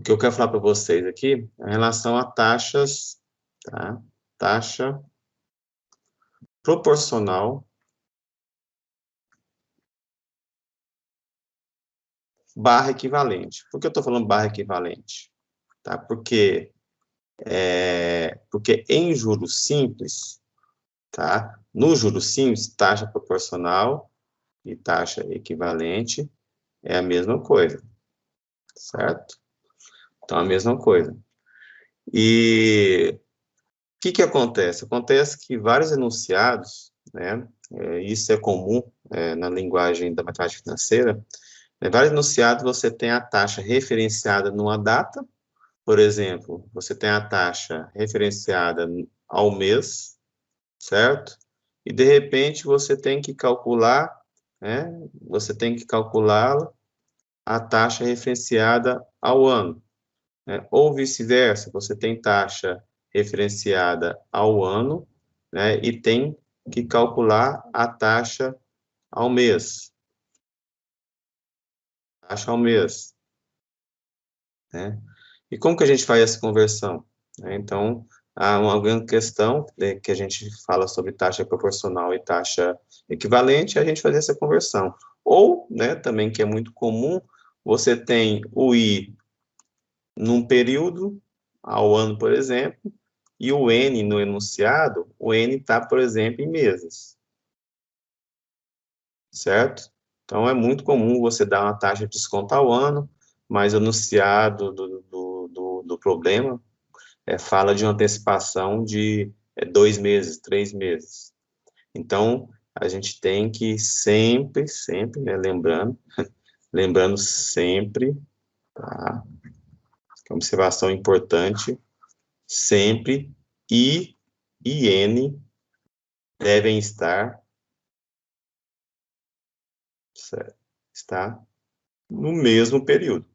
o que eu quero falar para vocês aqui é em relação a taxas, tá? Taxa proporcional barra equivalente. Por que eu estou falando barra equivalente? Tá? Porque em juros simples, tá? No juros simples, taxa proporcional e taxa equivalente é a mesma coisa, certo? Então, a mesma coisa. E o que acontece? Acontece que vários enunciados, né, isso é comum na linguagem da matemática financeira, vários enunciados você tem a taxa referenciada numa data, por exemplo, você tem a taxa referenciada ao mês, certo? E, de repente, você tem que calcular, né, você tem que calcular a taxa referenciada ao ano, né? Ou vice-versa, você tem taxa referenciada ao ano, né, e tem que calcular a taxa ao mês. Taxa ao mês, né? E como que a gente faz essa conversão? Então, há uma grande questão que a gente fala sobre taxa proporcional e taxa equivalente, a gente faz essa conversão. Ou, né, também que é muito comum, você tem o I num período, ao ano, por exemplo, e o N no enunciado, o N está, por exemplo, em meses. Certo? Então, é muito comum você dar uma taxa de desconto ao ano, mas o enunciado do problema fala de uma antecipação de 2 meses, 3 meses. Então, a gente tem que sempre, né, lembrando sempre, tá? Que é uma observação importante, sempre I e N devem estar, certo? Está no mesmo período.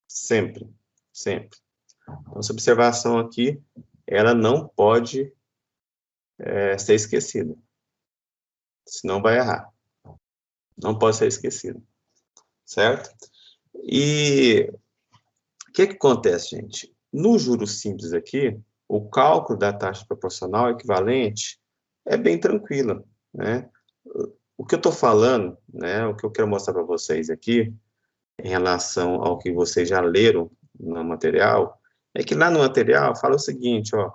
Sempre, sempre. Então, essa observação aqui, ela não pode ser esquecida. Senão vai errar. Não pode ser esquecida. Certo? E o que acontece, gente? No juros simples aqui, o cálculo da taxa proporcional equivalente é bem tranquila, né? O que eu estou falando, né, o que eu quero mostrar para vocês aqui, em relação ao que vocês já leram no material, é que lá no material fala o seguinte, ó,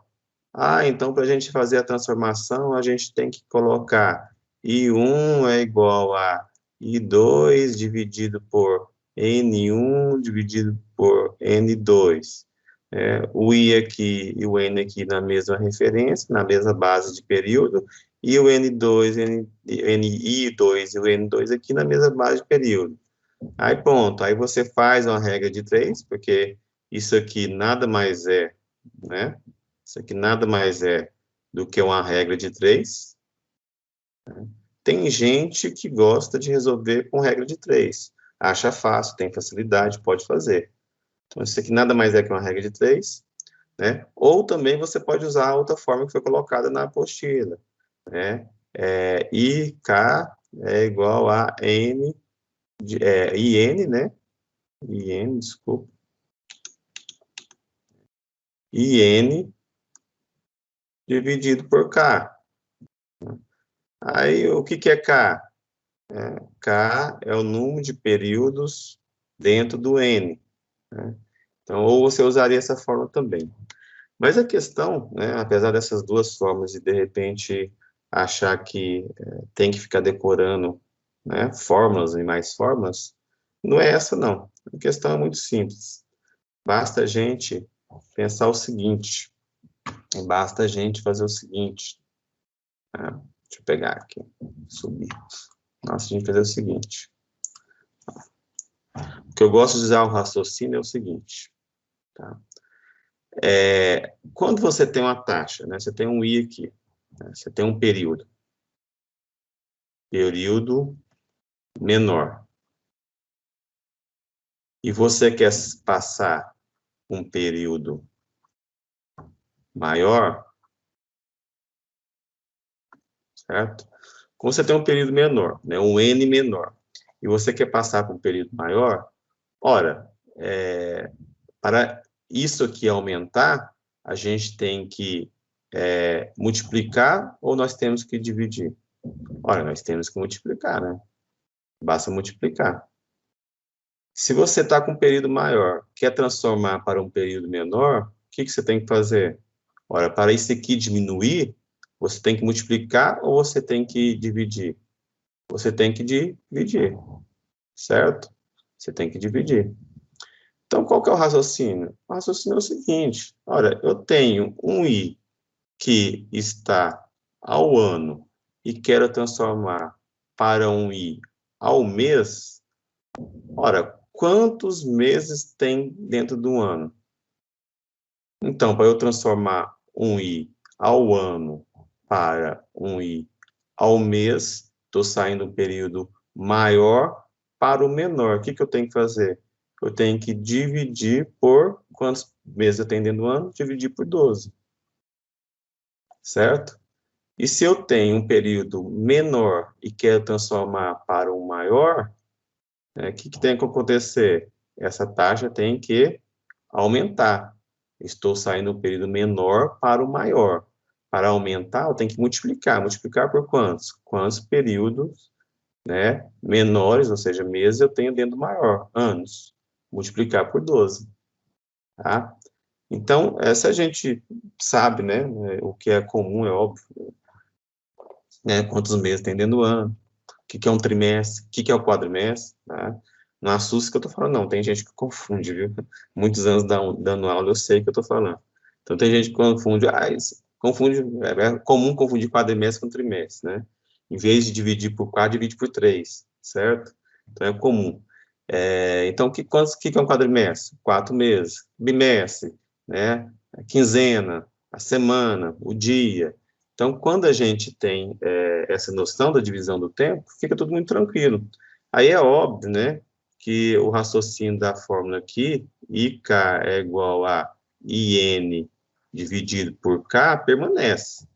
então para a gente fazer a transformação, a gente tem que colocar I1 é igual a I2 dividido por N1 dividido por N2. O I aqui e o N aqui na mesma referência, na mesma base de período, e o N2, NI2 e o N2 aqui na mesma base de período. Aí pronto, aí você faz uma regra de 3, porque isso aqui nada mais é, né? Isso aqui nada mais é do que uma regra de 3. Tem gente que gosta de resolver com regra de 3. Acha fácil, tem facilidade, pode fazer. Então, isso aqui nada mais é que uma regra de 3, né? Ou também você pode usar a outra forma que foi colocada na apostila, né? IK é igual a N, IN, né? IN, desculpa. IN dividido por K. Aí, o que é K? K é o número de períodos dentro do N, né? Então, ou você usaria essa forma também. Mas a questão, né, apesar dessas duas formas e de repente achar que tem que ficar decorando, né, fórmulas e mais fórmulas, não é essa não. A questão é muito simples. Basta a gente pensar o seguinte, basta a gente fazer o seguinte, tá? Deixa eu pegar aqui, subir. Nossa, a gente fazer o seguinte. O que eu gosto de usar o raciocínio é o seguinte, tá? Quando você tem uma taxa, né, você tem um I aqui, né, você tem um período menor, e você quer passar um período maior, certo? Como você tem um período menor, né, um N menor, e você quer passar para um período maior, ora, para isso aqui aumentar, a gente tem que multiplicar ou nós temos que dividir? Ora, nós temos que multiplicar, né? Basta multiplicar. Se você está com um período maior, quer transformar para um período menor, o que você tem que fazer? Ora, para isso aqui diminuir, você tem que multiplicar ou você tem que dividir? Você tem que dividir, certo? Você tem que dividir. Então, qual que é o raciocínio? O raciocínio é o seguinte, olha, eu tenho um i que está ao ano e quero transformar para um i ao mês, ora, quantos meses tem dentro do ano? Então, para eu transformar um i ao ano para um i ao mês, estou saindo um período maior para o menor. O que eu tenho que fazer? Eu tenho que dividir por quantos meses eu tenho dentro do ano? Dividir por 12. Certo? E se eu tenho um período menor e quero transformar para um maior, o que tem que acontecer? Essa taxa tem que aumentar. Estou saindo um período menor para o maior. Para aumentar, eu tenho que multiplicar. Multiplicar por quantos? Quantos períodos, né, menores, ou seja, meses, eu tenho dentro do maior, anos. Multiplicar por 12. Tá? Então, essa a gente sabe, né, o que é comum, é óbvio, né, quantos meses tem dentro do ano, o que é um trimestre, o que é o quadrimestre, tá? Não assusta que eu tô falando, não, tem gente que confunde, viu? Muitos anos dando aula, eu sei que eu tô falando. Então, tem gente que confunde, é comum confundir quadrimestre com trimestre, né? Em vez de dividir por 4, divide por 3, certo? Então, é comum. Então, o que é um quadrimestre? 4 meses. Bimestre, né? A quinzena, a semana, o dia. Então, quando a gente tem essa noção da divisão do tempo, fica tudo muito tranquilo. Aí é óbvio, né, que o raciocínio da fórmula aqui, IK é igual a IN dividido por K, permanece,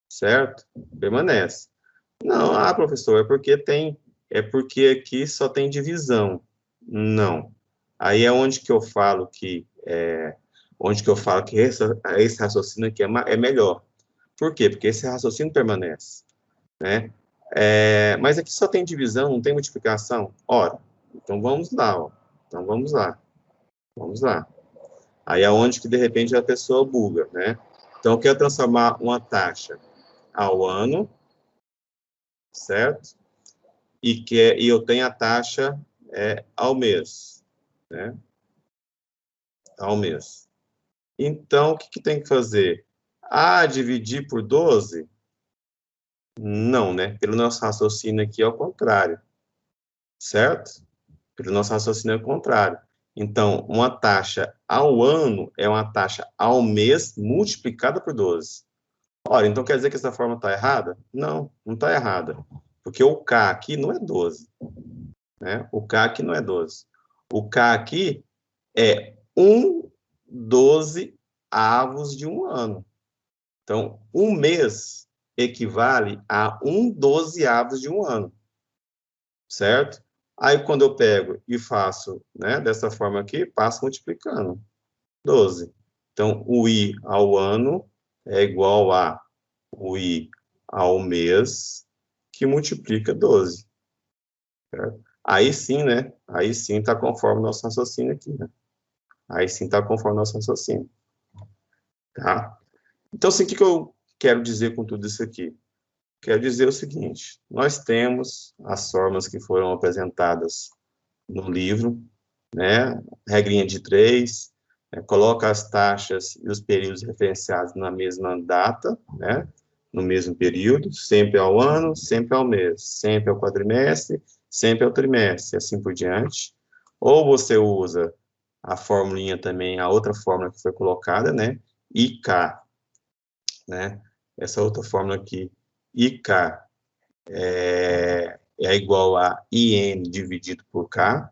certo? Permanece. Não, professor, é porque aqui só tem divisão. Não. Aí é onde que eu falo que esse raciocínio aqui é melhor. Por quê? Porque esse raciocínio permanece, né? Mas aqui só tem divisão, não tem multiplicação. Ora, então vamos lá, ó. Então vamos lá. Vamos lá. Aí é onde que, de repente, a pessoa buga, né? Então, eu quero transformar uma taxa ao ano, certo? E eu tenho a taxa ao mês, né? Ao mês. Então, o que tem que fazer? Dividir por 12? Não, né? Pelo nosso raciocínio aqui é o contrário, certo? Pelo nosso raciocínio é o contrário. Então, uma taxa ao ano é uma taxa ao mês multiplicada por 12. Ora, então quer dizer que essa forma está errada? Não, não está errada. Porque o K aqui não é 12. Né? O K aqui não é 12. O K aqui é 1/12 de um ano. Então, um mês equivale a 1/12 de um ano. Certo? Aí, quando eu pego e faço, né, dessa forma aqui, passo multiplicando. 12. Então, o I ao ano é igual a o I ao mês, que multiplica 12. Certo? Aí sim, né? Aí sim está conforme o nosso raciocínio aqui, né? Aí sim está conforme o nosso raciocínio. Tá? Então, assim, o que eu quero dizer com tudo isso aqui? Quero dizer o seguinte, nós temos as formas que foram apresentadas no livro, né? Regrinha de 3, coloca as taxas e os períodos referenciados na mesma data, né? No mesmo período, sempre ao ano, sempre ao mês, sempre ao quadrimestre, sempre ao trimestre, e assim por diante. Ou você usa a formulinha também, a outra fórmula que foi colocada, né? IK, né? Essa outra fórmula aqui, IK é igual a IN dividido por K,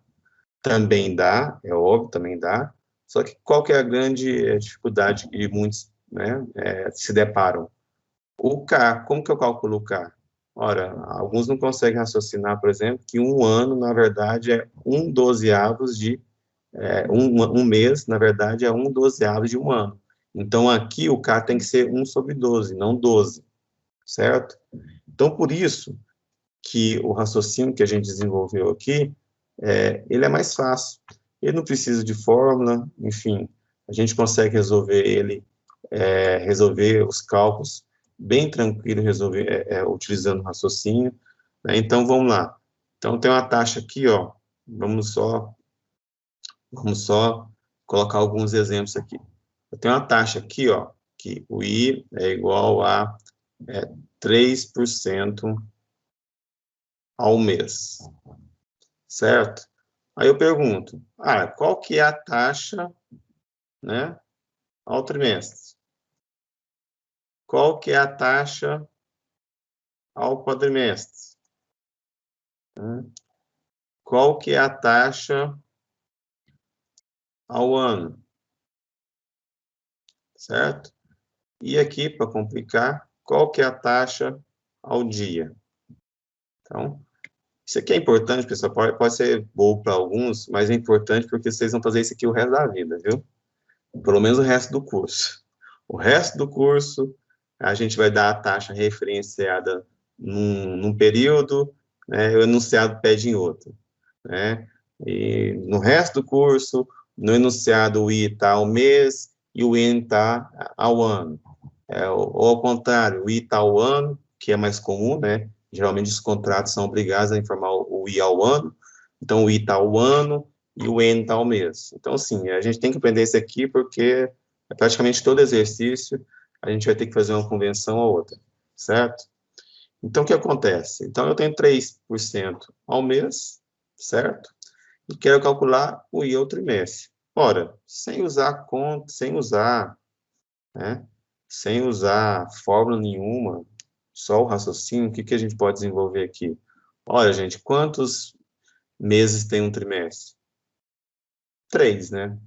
também dá, é óbvio, também dá, só que qual que é a grande dificuldade que muitos, né, se deparam? O K, como que eu calculo o K? Ora, alguns não conseguem raciocinar, por exemplo, que um ano, na verdade, é 1/12 de... um mês, na verdade, é 1/12 de um ano. Então, aqui o K tem que ser 1/12, não 12, certo? Então, por isso que o raciocínio que a gente desenvolveu aqui, ele é mais fácil. Ele não precisa de fórmula, enfim, a gente consegue resolver ele, resolver os cálculos bem tranquilo, utilizando o raciocínio, né? Então, vamos lá. Então, tem uma taxa aqui, ó, vamos só colocar alguns exemplos aqui. Eu tenho uma taxa aqui, ó, que o I é igual a 3% ao mês, certo? Aí eu pergunto, qual que é a taxa, né, ao trimestre? Qual que é a taxa ao quadrimestre? Qual que é a taxa ao ano? Certo? E aqui, para complicar, qual que é a taxa ao dia? Então, isso aqui é importante, pessoal, pode ser bobo para alguns, mas é importante porque vocês vão fazer isso aqui o resto da vida, viu? Pelo menos o resto do curso. O resto do curso, a gente vai dar a taxa referenciada num período, né, e o enunciado pede em outro, né? E no resto do curso, no enunciado o I está ao mês e o N está ao ano. Ou ao contrário, o I está ao ano, que é mais comum, né? Geralmente os contratos são obrigados a informar o I ao ano, então o I está ao ano e o N está ao mês. Então, sim, a gente tem que aprender isso aqui porque praticamente todo exercício a gente vai ter que fazer uma convenção ou outra, certo? Então, o que acontece? Então, eu tenho 3% ao mês, certo? E quero calcular o I ao trimestre. Ora, sem usar conta, né, sem usar fórmula nenhuma, só o raciocínio, o que a gente pode desenvolver aqui? Olha, gente, quantos meses tem um trimestre? 3, né?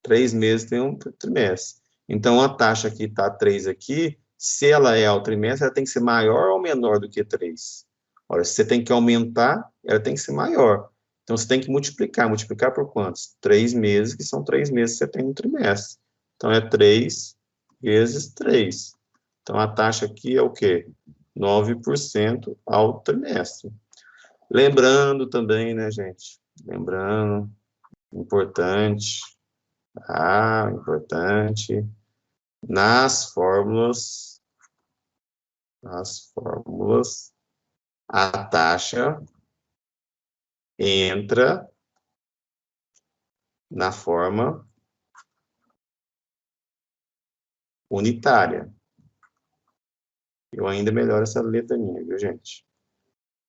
3 meses tem um trimestre. Então, a taxa que está 3 aqui, se ela é ao trimestre, ela tem que ser maior ou menor do que 3? Ora, se você tem que aumentar, ela tem que ser maior. Então, você tem que multiplicar. Multiplicar por quantos? 3 meses, que são 3 meses que você tem no trimestre. Então, é 3 vezes 3. Então, a taxa aqui é o quê? 9% ao trimestre. Lembrando também, né, gente? Lembrando, importante, importante, nas fórmulas, a taxa entra na forma unitária. Eu ainda melhoro essa letra minha, viu, gente?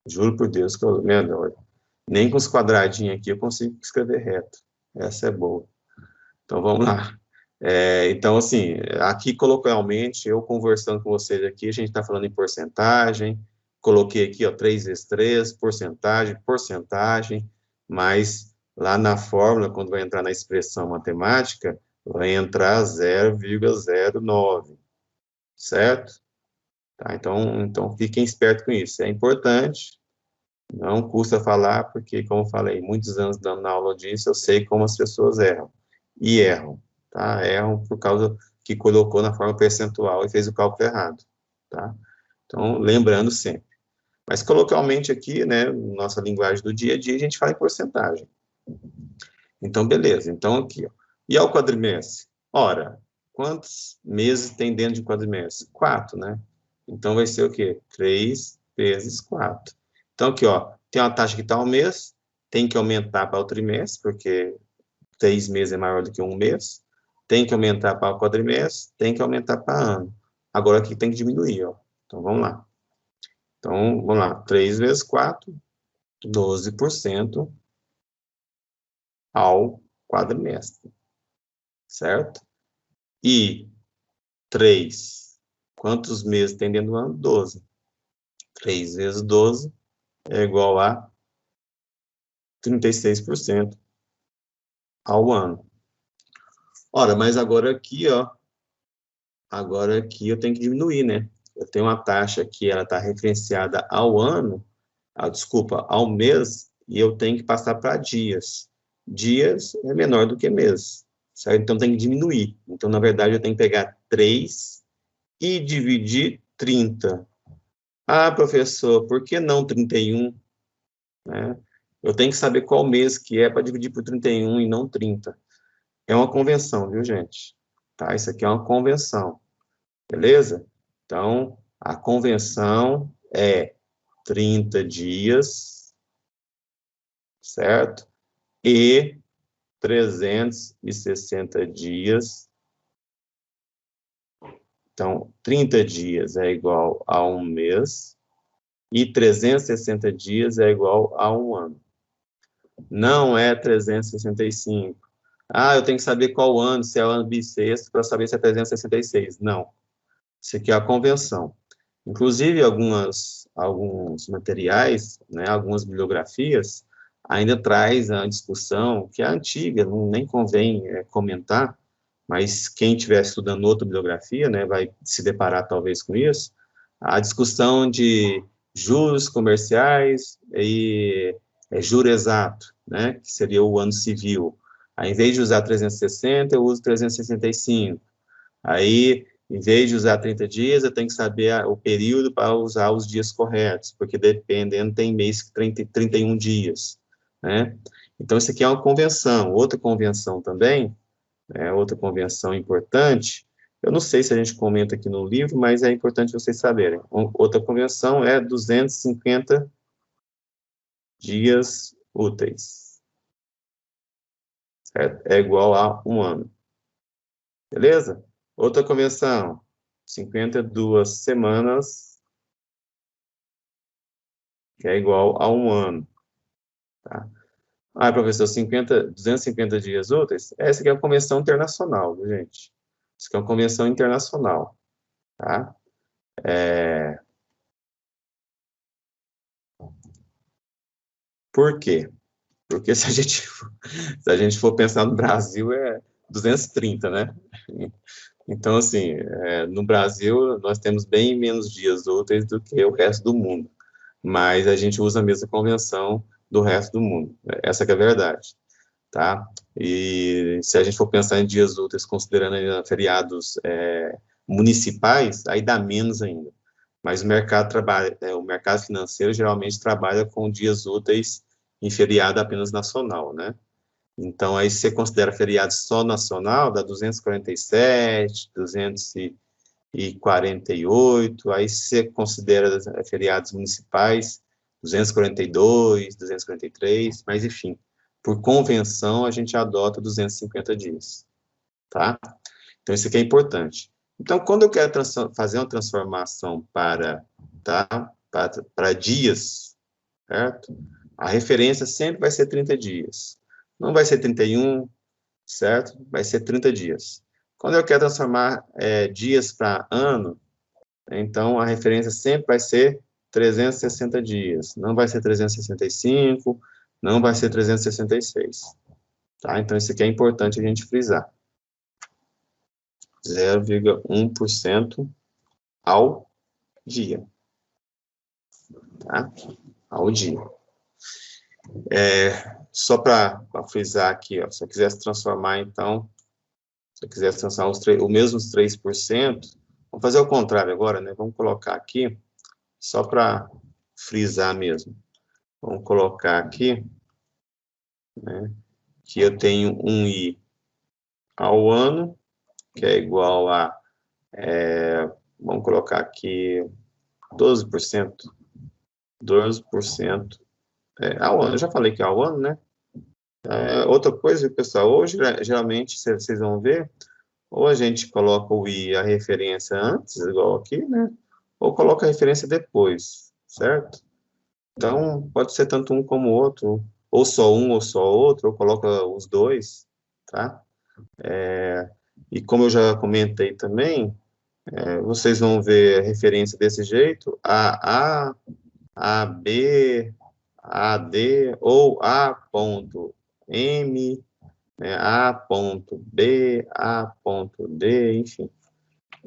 Juro por Deus que eu melhoro. Nem com os quadradinhos aqui eu consigo escrever reto. Essa é boa. Então, vamos lá. Então, assim, aqui coloquialmente, eu conversando com vocês aqui, a gente está falando em porcentagem, coloquei aqui, ó, 3 vezes 3, porcentagem, mas lá na fórmula, quando vai entrar na expressão matemática, vai entrar 0,09, certo? Tá, então, fiquem espertos com isso. É importante, não custa falar, porque, como eu falei, muitos anos dando aula disso, eu sei como as pessoas erram. E erram, tá? Erram por causa que colocou na forma percentual e fez o cálculo errado, tá? Então, lembrando sempre. Mas, coloquialmente aqui, né, nossa linguagem do dia a dia, a gente fala em porcentagem. Então, beleza. Então, aqui, ó. E ao quadrimestre? Ora, quantos meses tem dentro de um quadrimestre? 4, né? Então, vai ser o quê? 3 vezes 4. Então, aqui, ó, tem uma taxa que está ao mês, tem que aumentar para o trimestre, porque 3 meses é maior do que um mês, tem que aumentar para o quadrimestre, tem que aumentar para ano. Agora aqui tem que diminuir, ó. Então, vamos lá. Então, vamos lá. 3 vezes 4, 12% ao quadrimestre, certo? E 3, quantos meses tem dentro do ano? 12. 3 vezes 12 é igual a 36% ao ano. Ora, mas agora aqui, ó, agora aqui eu tenho que diminuir, né? eu tenho uma taxa que ela está referenciada ao ano, desculpa, ao mês, e eu tenho que passar para dias. Dias é menor do que mês, certo? Então tem que diminuir. Então, na verdade, eu tenho que pegar 3 e dividir 30. Ah, professor, por que não 31? Né? Eu tenho que saber qual mês que é para dividir por 31 e não 30. É uma convenção, viu, gente? Tá? Isso aqui é uma convenção, beleza? Então, a convenção é 30 dias, certo? E 360 dias. Então, 30 dias é igual a um mês e 360 dias é igual a um ano. Não é 365. Ah, eu tenho que saber qual ano, se é o ano bissexto, para saber se é 366. Não. Isso aqui é a convenção. Inclusive, alguns materiais, né, algumas bibliografias, ainda traz a discussão, que é antiga, nem convém comentar, mas quem estiver estudando outra bibliografia, né, vai se deparar talvez com isso, a discussão de juros comerciais e juro exato, né, que seria o ano civil. Aí, em vez de usar 360, eu uso 365. Aí, em vez de usar 30 dias, eu tenho que saber o período para usar os dias corretos, porque dependendo, tem mês que 31 dias, né? Então, isso aqui é uma convenção. Outra convenção também, outra convenção importante, eu não sei se a gente comenta aqui no livro, mas é importante vocês saberem. Outra convenção é 250 dias úteis, certo? É igual a um ano. Beleza? Outra convenção, 52 semanas, que é igual a um ano. Tá? Ah, professor, 250 dias úteis? Essa aqui é uma convenção internacional, viu, gente? Isso aqui é uma convenção internacional. Tá? Por quê? Porque se a gente for pensar no Brasil, é 230, né? Então, assim, no Brasil, nós temos bem menos dias úteis do que o resto do mundo. Mas a gente usa a mesma convenção do resto do mundo. Essa que é a verdade, tá? E se a gente for pensar em dias úteis, considerando ainda feriados municipais, aí dá menos ainda. Mas o mercado financeiro geralmente trabalha com dias úteis em feriado apenas nacional, né? Então, aí se você considera feriado só nacional, dá 247, 248, aí se você considera feriados municipais, 242, 243, mas enfim, por convenção, a gente adota 250 dias, tá? Então, isso aqui é importante. Então, quando eu quero fazer uma transformação para dias, certo? A referência sempre vai ser 30 dias. Não vai ser 31, certo? Vai ser 30 dias. Quando eu quero transformar dias para ano, então a referência sempre vai ser 360 dias. Não vai ser 365, não vai ser 366. Tá? Então, isso aqui é importante a gente frisar. 0,1% ao dia. Tá? Ao dia. Só para frisar aqui, ó, se eu quisesse transformar, então, se eu quisesse transformar os mesmos 3%, vamos fazer o contrário agora, né? Vamos colocar aqui, só para frisar mesmo. Vamos colocar aqui, né, que eu tenho um I ao ano, que é igual a, vamos colocar aqui 12%, 12% ao ano. Eu já falei que é ao ano, né? Outra coisa, pessoal, hoje, geralmente, vocês vão ver, ou a gente coloca o I, a referência antes, igual aqui, né? Ou coloca a referência depois, certo? Então, pode ser tanto um como o outro, ou só um ou só outro, ou coloca os dois, tá? E como eu já comentei também, vocês vão ver a referência desse jeito, A, B, AD, ou A ponto M, né, A ponto B, A ponto D, enfim.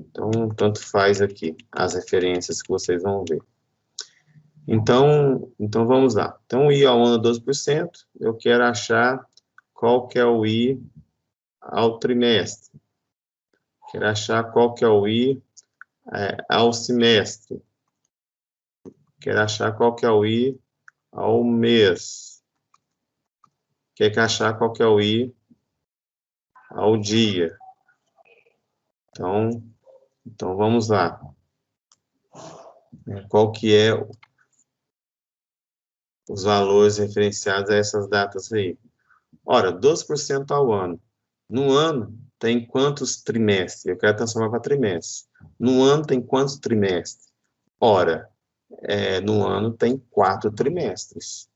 Então, tanto faz aqui as referências que vocês vão ver. Então vamos lá. Então, o I ao ano 12%, eu quero achar qual que é o I ao trimestre. Quero achar qual que é o I ao semestre. Quero achar qual que é o I ao mês. Quero achar qual que é o I ao dia. Então vamos lá. Qual que é os valores referenciados a essas datas aí? Ora, 12% ao ano. No ano, tem quantos trimestres? Eu quero transformar para trimestre. No ano, tem quantos trimestres? Ora, no ano tem 4 trimestres.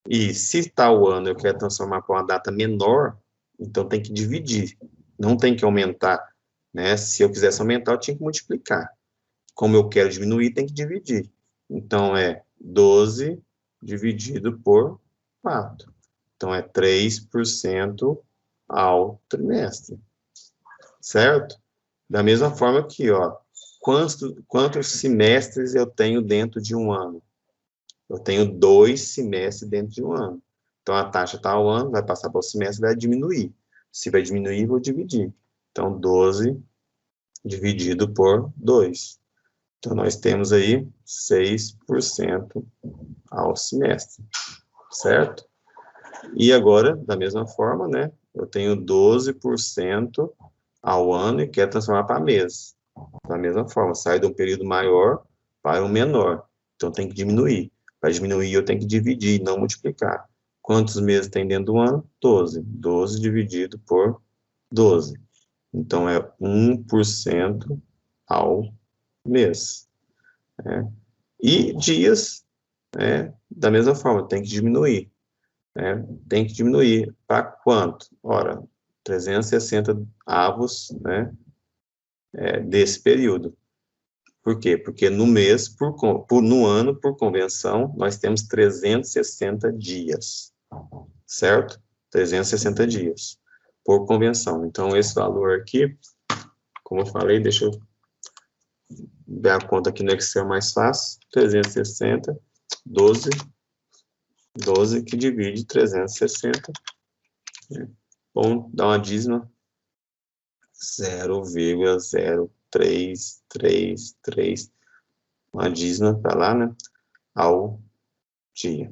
E se tal ano eu quero transformar para uma data menor, então tem que dividir. Não tem que aumentar. Né? Se eu quisesse aumentar, eu tinha que multiplicar. Como eu quero diminuir, tem que dividir. Então, é 12 dividido por 4. Então, é 3% ao trimestre. Certo? Da mesma forma aqui, ó. Quantos semestres eu tenho dentro de um ano? Eu tenho 2 semestres dentro de um ano. Então, a taxa está ao ano, vai passar para o semestre, vai diminuir. Se vai diminuir, vou dividir. Então, 12 dividido por 2. Então, nós temos aí 6% ao semestre, certo? E agora, da mesma forma, né, eu tenho 12% ao ano e quero transformar para mês. Da mesma forma, sai de um período maior para um menor. Então, tem que diminuir. Para diminuir, eu tenho que dividir, não multiplicar. Quantos meses tem dentro do ano? 12. 12 dividido por 12. Então, é 1% ao mês. Né? E dias, né, da mesma forma, tem que diminuir. Né? Tem que diminuir. Para quanto? Ora, 360 avos, né, desse período. Por quê? Porque no mês, no ano, por convenção, nós temos 360 dias, certo? 360 dias, por convenção. Então, esse valor aqui, como eu falei, deixa eu ver a conta aqui no Excel mais fácil, 360, 12 que divide 360, né? Bom, dá uma dízima, 0,0333, uma dízima para lá, né, ao dia.